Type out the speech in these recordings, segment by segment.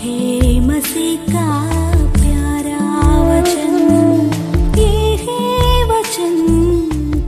हे मसीह का प्यारा वचन, ये है वचन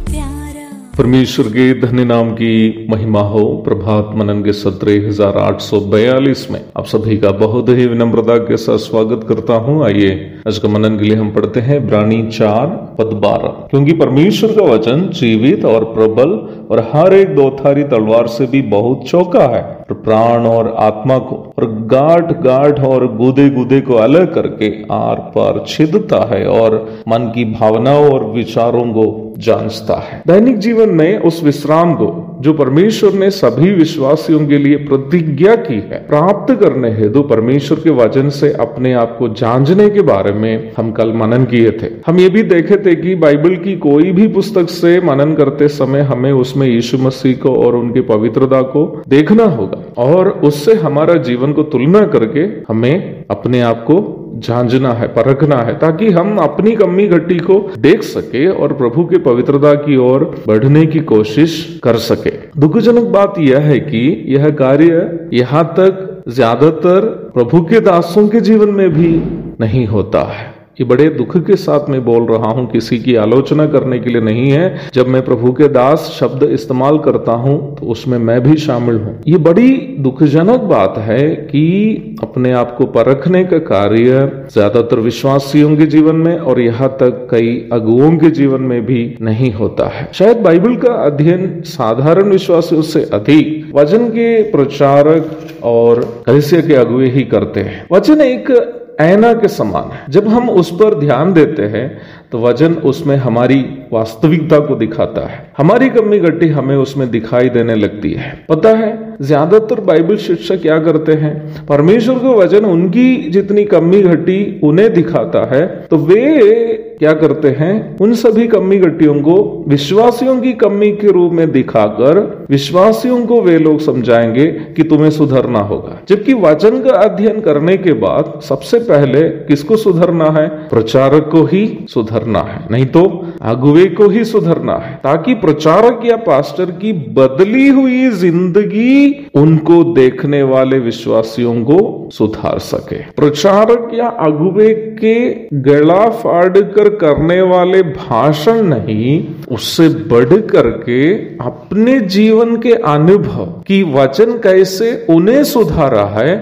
प्यारा। परमेश्वर के धन्य नाम की महिमा हो। प्रभात मनन के सत्र 1842 में आप सभी का बहुत ही विनम्रता के साथ स्वागत करता हूं। आइए आज का मनन के लिए हम पढ़ते हैं इब्रानी 4:12। क्योंकि परमेश्वर का वचन जीवित और प्रबल और हर एक दोधारी तलवार से भी बहुत चौका है, और प्राण और आत्मा को और गांठ और गुदे गुदे को अलग करके आर पार छिदता है और मन की भावनाओं और विचारों को जांचता है। दैनिक जीवन में उस विश्राम को जो परमेश्वर ने सभी विश्वासियों के लिए प्रतिज्ञा की है, प्राप्त करने हेतु परमेश्वर के वचन से अपने आप को जांचने के बारे में हम कल मनन किए थे। हम ये भी देखे थे कि बाइबल की कोई भी पुस्तक से मनन करते समय हमें उसमें यीशु मसीह को और उनकी पवित्रता को देखना होगा, और उससे हमारा जीवन को तुलना करके हमें अपने आप को जांचना है, परखना है, ताकि हम अपनी कमी घटी को देख सके और प्रभु के पवित्रता की ओर बढ़ने की कोशिश कर सके। दुखजनक बात यह है कि यह कार्य यहाँ तक ज्यादातर प्रभु के दासों के जीवन में भी नहीं होता है। ये बड़े दुख के साथ मैं बोल रहा हूं, किसी की आलोचना करने के लिए नहीं है। जब मैं प्रभु के दास शब्द इस्तेमाल करता हूं तो उसमें मैं भी शामिल हूं। ये बड़ी दुखजनक बात है कि अपने आप को परखने का कार्य ज्यादातर विश्वासियों के जीवन में और यहाँ तक कई अगुओं के जीवन में भी नहीं होता है। शायद बाइबल का अध्ययन साधारण विश्वासियों से अधिक वचन के प्रचारक और कलीसिया के अगुए ही करते हैं। वचन एक ऐना के समान है। जब हम उस पर ध्यान देते हैं तो वचन उसमें हमारी वास्तविकता को दिखाता है, हमारी कमी घटी हमें उसमें दिखाई देने लगती है। पता है ज्यादातर बाइबल शिक्षक क्या करते हैं, परमेश्वर का वचन उनकी जितनी कमी घटी उन्हें दिखाता है तो वे क्या करते हैं, उन सभी कमी घटियों को विश्वासियों की कमी के रूप में दिखाकर विश्वासियों को वे लोग समझाएंगे कि तुम्हें सुधरना होगा। जबकि वचन का अध्ययन करने के बाद सबसे पहले किसको सुधरना है, प्रचारक को ही सुधरना है, नहीं तो अगुवे को ही सुधरना है, ताकि प्रचारक या पास्टर की बदली हुई जिंदगी उनको देखने वाले विश्वासियों को सुधार सके। प्रचारक या अगुवे के गला फाड़ कर करने वाले भाषण नहीं, उससे बढ़ करके अपने जीवन के अनुभव की वचन कैसे उन्हें सुधारा है,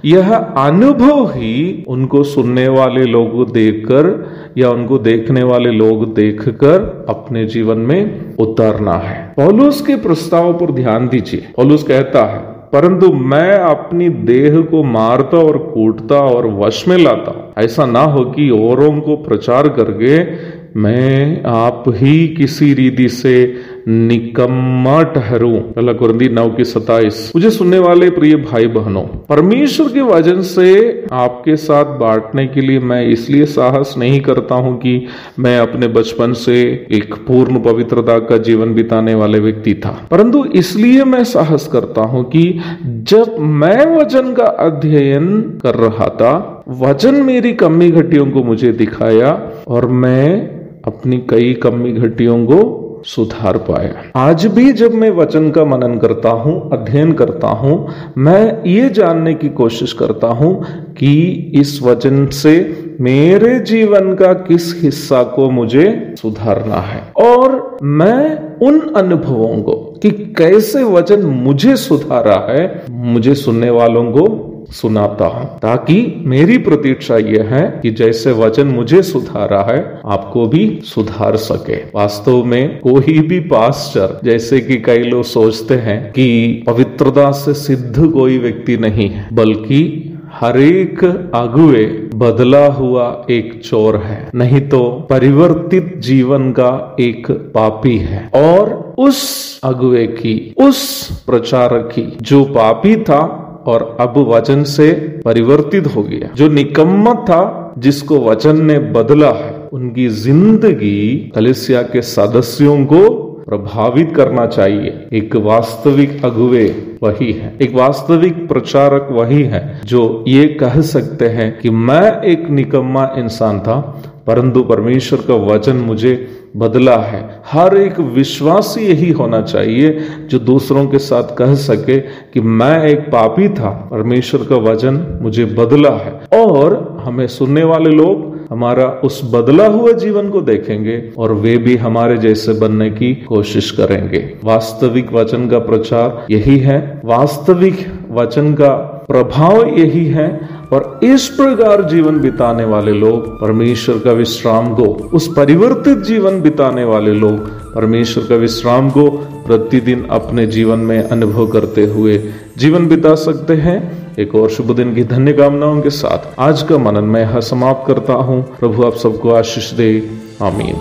यह अनुभव ही उनको सुनने वाले लोग देखकर या उनको देखने वाले लोग देखकर अपने जीवन में उतारना है। पौलुस के प्रस्ताव पर ध्यान दीजिए। पौलुस कहता है, परंतु मैं अपनी देह को मारता और कूटता और वश में लाता हूं, ऐसा ना हो कि औरों को प्रचार करके मैं आप ही किसी रीति से निकम्मा ठहरूं। 1 कुरिन्थी 9:27। मुझे सुनने वाले प्रिय भाई बहनों, परमेश्वर के वचन से आपके साथ बांटने के लिए मैं इसलिए साहस नहीं करता हूं कि मैं अपने बचपन से एक पूर्ण पवित्रता का जीवन बिताने वाले व्यक्ति था, परंतु इसलिए मैं साहस करता हूं कि जब मैं वचन का अध्ययन कर रहा था, वचन मेरी कमी घटियों को मुझे दिखाया और मैं अपनी कई कमी घटियों को सुधार पाया। आज भी जब मैं वचन का मनन करता हूं, अध्ययन करता हूं, मैं ये जानने की कोशिश करता हूं कि इस वचन से मेरे जीवन का किस हिस्सा को मुझे सुधारना है, और मैं उन अनुभवों को कि कैसे वचन मुझे सुधारा है मुझे सुनने वालों को सुनाता हूं, ताकि मेरी प्रतीक्षा यह है कि जैसे वचन मुझे सुधारा है आपको भी सुधार सके। वास्तव में कोई भी पास्टर, जैसे कि कई लोग सोचते हैं कि पवित्रता से सिद्ध कोई व्यक्ति नहीं है, बल्कि हर एक अगुवे बदला हुआ एक चोर है, नहीं तो परिवर्तित जीवन का एक पापी है। और उस अगुवे की, उस प्रचारक की जो पापी था और अब वचन से परिवर्तित हो गया, जो निकम्मा था जिसको वचन ने बदला है, उनकी जिंदगी कलीसिया के सदस्यों को प्रभावित करना चाहिए। एक वास्तविक अगुवे वही है, एक वास्तविक प्रचारक वही है जो ये कह सकते हैं कि मैं एक निकम्मा इंसान था परंतु परमेश्वर का वचन मुझे बदला है। हर एक विश्वासी यही होना चाहिए जो दूसरों के साथ कह सके कि मैं एक पापी था, परमेश्वर का वचन मुझे बदला है। और हमें सुनने वाले लोग हमारा उस बदला हुआ जीवन को देखेंगे और वे भी हमारे जैसे बनने की कोशिश करेंगे। वास्तविक वचन का प्रचार यही है, वास्तविक वचन का प्रभाव यही है। और इस प्रकार जीवन बिताने वाले लोग परमेश्वर का विश्राम को, उस परिवर्तित जीवन बिताने वाले लोग परमेश्वर का विश्राम को प्रतिदिन अपने जीवन में अनुभव करते हुए जीवन बिता सकते हैं। एक और शुभ दिन की धन्य कामनाओं के साथ आज का मनन मैं यहाँ समाप्त करता हूँ। प्रभु आप सबको आशीष दे। आमीन।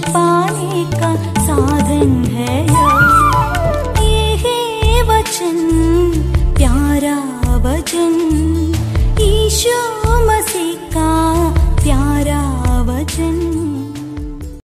पाने का साधन है ये वचन, प्यारा वचन, यीशु मसीह का प्यारा